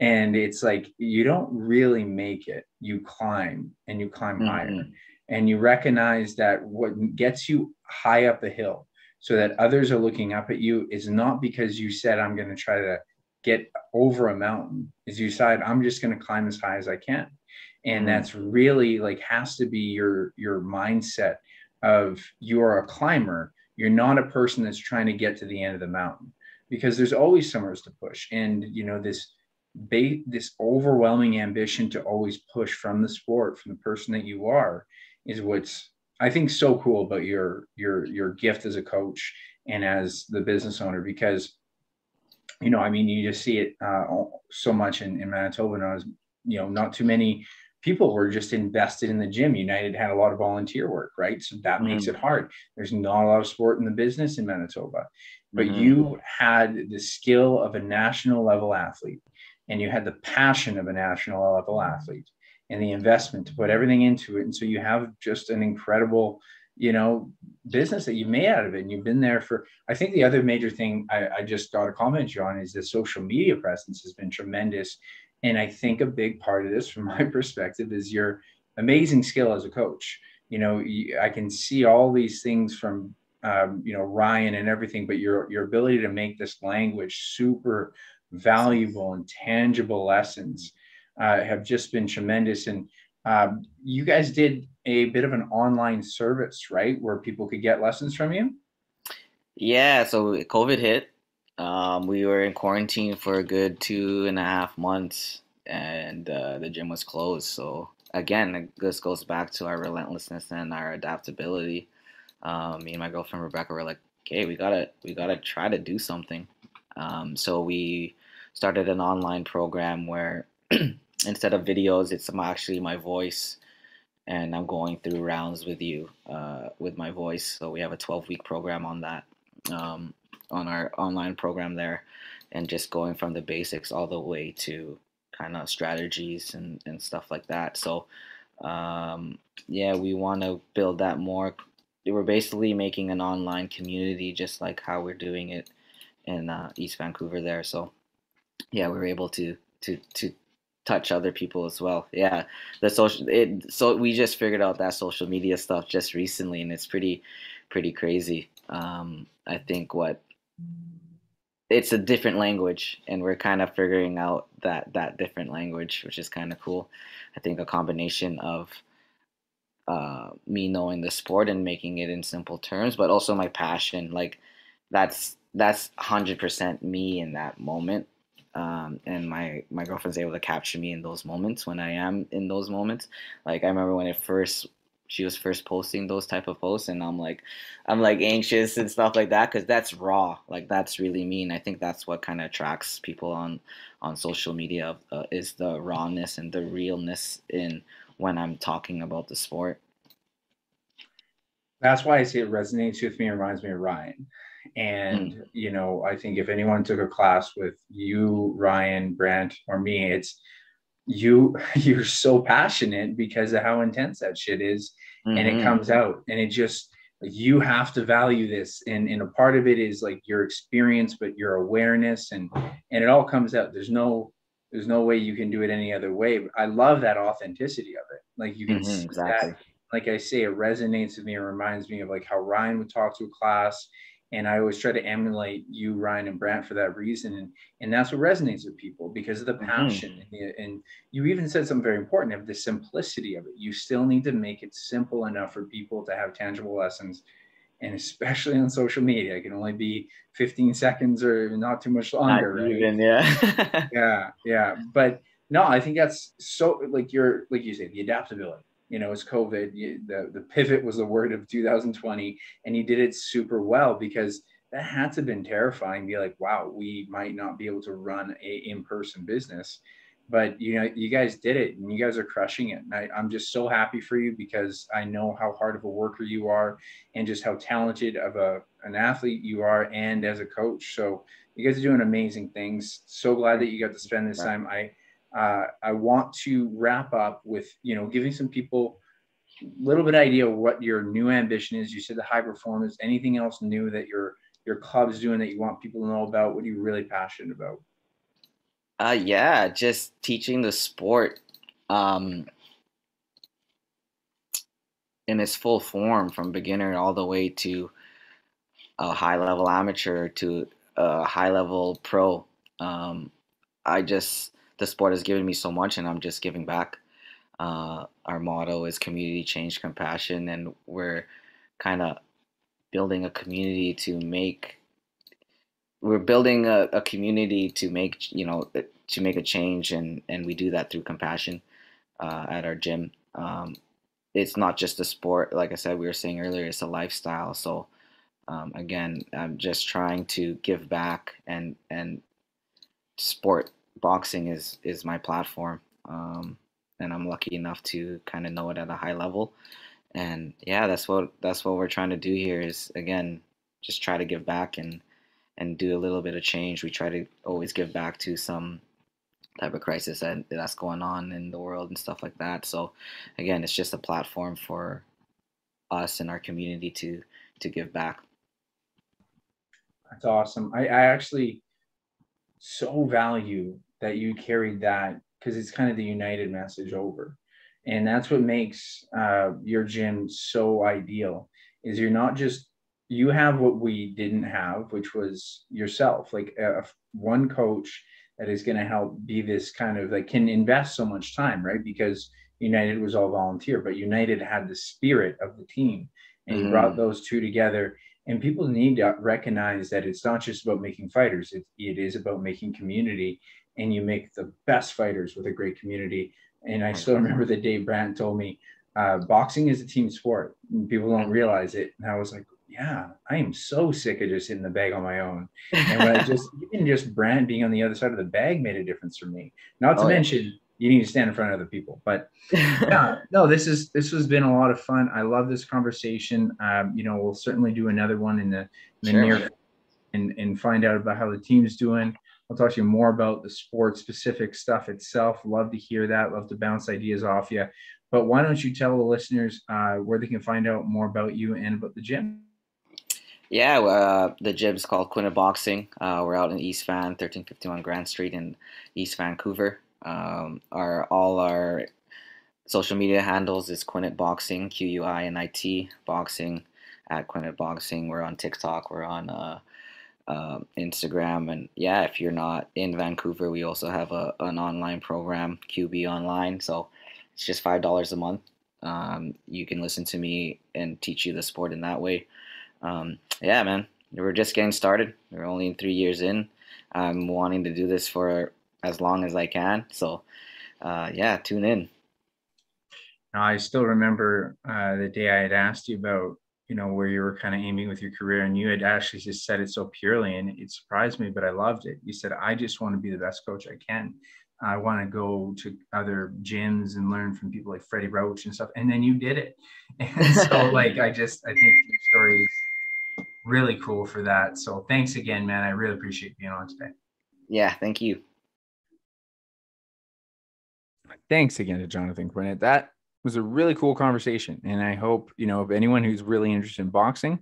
And it's like you don't really make it. You climb and you climb higher. Mm-hmm. And you recognize that what gets you high up the hill so that others are looking up at you is not because you said, I'm going to try to get over a mountain, is you decide, I'm just going to climb as high as I can. And Mm-hmm. that's really like has to be your mindset of you're a climber. You're not a person that's trying to get to the end of the mountain, because there's always somewhere to push. And this overwhelming ambition to always push from the sport, from the person that you are, is what's I think so cool about your gift as a coach and as the business owner. Because I mean, you just see it so much in Manitoba. And I was, not too many people were just invested in the gym. United had a lot of volunteer work, right? So that makes Mm-hmm. it hard. There's not a lot of sport in the business in Manitoba, but Mm-hmm. you had the skill of a national level athlete, and you had the passion of a national level athlete, and the investment to put everything into it. And so you have just an incredible, you know, business that you made out of it. And you've been there for, I think the other major thing I just got a comment on is the social media presence has been tremendous. And I think a big part of this, from my perspective, is your amazing skill as a coach. I can see all these things from, Ryan and everything, but your ability to make this language super valuable and tangible lessons have just been tremendous. And you guys did a bit of an online service, right, where people could get lessons from you? Yeah, so COVID hit. We were in quarantine for a good 2.5 months, and the gym was closed. So again, this goes back to our relentlessness and our adaptability. Me and my girlfriend Rebecca were like, "Okay, we gotta try to do something." So we started an online program where instead of videos, it's actually my voice, and I'm going through rounds with you with my voice. So we have a 12-week program on that, um, on our online program there, and just going from the basics all the way to kind of strategies and stuff like that. So yeah, we want to build that more. We're basically making an online community just like how we're doing it in East Vancouver there. So yeah, we were able to touch other people as well. Yeah, so we just figured out that social media stuff just recently, and it's pretty crazy. I think what it's a different language, and we're kind of figuring out that different language, which is kind of cool. I think a combination of me knowing the sport and making it in simple terms, but also my passion. Like that's 100% me in that moment. And my girlfriend's able to capture me in those moments when I am in those moments. Like I remember when she was first posting those type of posts, and I'm like anxious and stuff like that because that's raw. Like that's really me, and I think that's what kind of attracts people on social media is the rawness and the realness in when I'm talking about the sport. That's why I say it resonates with me and reminds me of Ryan. Mm, And, I think if anyone took a class with you, Ryan, Brent, or me, it's you're so passionate because of how intense that shit is. And it mm-hmm, comes out, and it just, like, you have to value this. And a part of it is like your experience, but your awareness, and it all comes out. There's no way you can do it any other way. But I love that authenticity of it. Like you can mm-hmm, see that, exactly. like I say, it resonates with me. It reminds me of like how Ryan would talk to a class. And I always try to emulate you, Ryan, and Brant for that reason. And that's what resonates with people because of the Mm-hmm, passion. And you even said something very important of the simplicity of it. You still need to make it simple enough for people to have tangible lessons. And especially on social media, it can only be 15 seconds or not too much not longer, right? even, yeah. Yeah, yeah. But no, I think that's so, like, like you say, the adaptability. It's COVID. The pivot was the word of 2020, and you did it super well, because that had to have been terrifying. Be like, wow, we might not be able to run a in-person business, but you guys did it and you guys are crushing it. And I'm just so happy for you because I know how hard of a worker you are and just how talented of an athlete you are and as a coach. So you guys are doing amazing things. So glad that you got to spend this time. I want to wrap up with, giving some people a little bit of idea of what your new ambition is. You said the high performance. Anything else new that your club's doing that you want people to know about? What are you really passionate about? Yeah, just teaching the sport um, in its full form, from beginner all the way to a high level amateur to a high level pro. Um, the sport has given me so much, and I'm just giving back. Our motto is community, change, compassion, and we're kind of building a community to make. We're building a community to make, to make a change, and we do that through compassion at our gym. It's not just a sport, like I said, we were saying earlier, it's a lifestyle. So again, I'm just trying to give back, and sport boxing is my platform, and I'm lucky enough to kind of know it at a high level. And yeah, that's what we're trying to do here is, again, just try to give back and do a little bit of change. We try to always give back to some type of crisis that's going on in the world and stuff like that. So again, it's just a platform for us and our community to give back. That's awesome. I actually so value that you carried that because it's kind of the united message over. And that's what makes your gym so ideal is you're not just, you have what we didn't have, which was yourself, like one coach that is going to help be this kind of like can invest so much time, right? Because United was all volunteer, but United had the spirit of the team and you brought Mm-hmm. those two together. And people need to recognize that it's not just about making fighters, it is about making community, and you make the best fighters with a great community. And I still remember the day Brant told me, boxing is a team sport. And people don't realize it. And I was like, yeah, I am so sick of just hitting the bag on my own. And when I just, even just Brant being on the other side of the bag made a difference for me. Not to Oh yeah. mention, you need to stand in front of other people. But yeah, no, this has been a lot of fun. I love this conversation. We'll certainly do another one in the Sure, near man. and find out about how the team's doing. I'll talk to you more about the sport specific stuff itself. Love to hear that. Love to bounce ideas off you. But why don't you tell the listeners where they can find out more about you and about the gym? Yeah, the gym's called Quinit Boxing. We're out in East Van, 1351 Grand Street in East Vancouver. All our social media handles is Quinit Boxing, Quinit Boxing, at Quinit Boxing. We're on TikTok. We're on Instagram. And yeah, if you're not in Vancouver, we also have an online program, QB Online. So it's just $5 a month. You can listen to me and teach you the sport in that way. Yeah, man, we're just getting started. We're only 3 years in. I'm wanting to do this for as long as I can. So yeah, tune in. Now, I still remember the day I had asked you about, where you were kind of aiming with your career, and you had actually just said it so purely, and it surprised me, but I loved it. You said, I just want to be the best coach I can. I want to go to other gyms and learn from people like Freddie Roach and stuff. And then you did it. And so, like, I think your story is really cool for that. So, thanks again, man. I really appreciate being on today. Yeah, thank you. Thanks again to Jonathan Quinit. That was a really cool conversation. And I hope, if anyone who's really interested in boxing,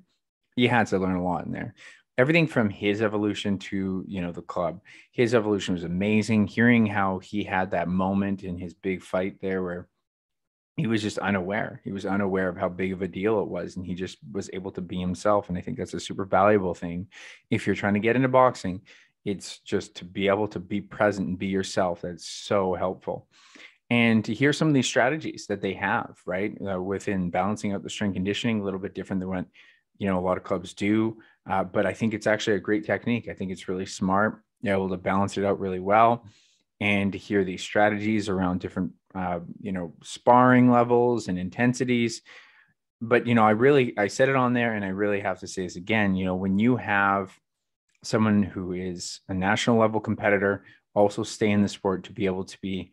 you had to learn a lot in there. Everything from his evolution to, the club. His evolution was amazing. Hearing how he had that moment in his big fight there where he was just unaware. He was unaware of how big of a deal it was. And he just was able to be himself. And I think that's a super valuable thing. If you're trying to get into boxing, it's just to be able to be present and be yourself. That's so helpful. And to hear some of these strategies that they have, right, within balancing out the strength conditioning, a little bit different than what, a lot of clubs do. But I think it's actually a great technique. I think it's really smart. You're able to balance it out really well. And to hear these strategies around different, sparring levels and intensities. But, I said it on there and I really have to say this again, when you have someone who is a national level competitor also stay in the sport to be able to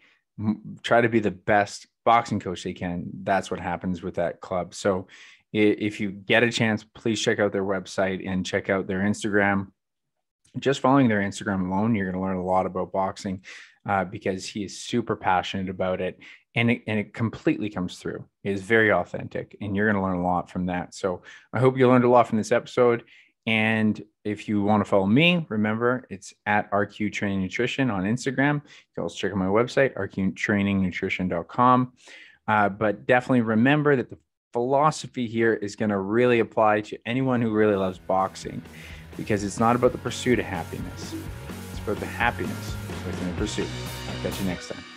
try to be the best boxing coach they can. That's what happens with that club. So if you get a chance, please check out their website and check out their Instagram. Just following their Instagram alone, you're going to learn a lot about boxing because he is super passionate about it. And it completely comes through. It is very authentic, and you're going to learn a lot from that. So I hope you learned a lot from this episode. And if you want to follow me, remember it's at RQ Training Nutrition on Instagram. You can also check out my website, rqtrainingnutrition.com. But definitely remember that the philosophy here is going to really apply to anyone who really loves boxing, because it's not about the pursuit of happiness. It's about the happiness within the pursuit. I'll catch you next time.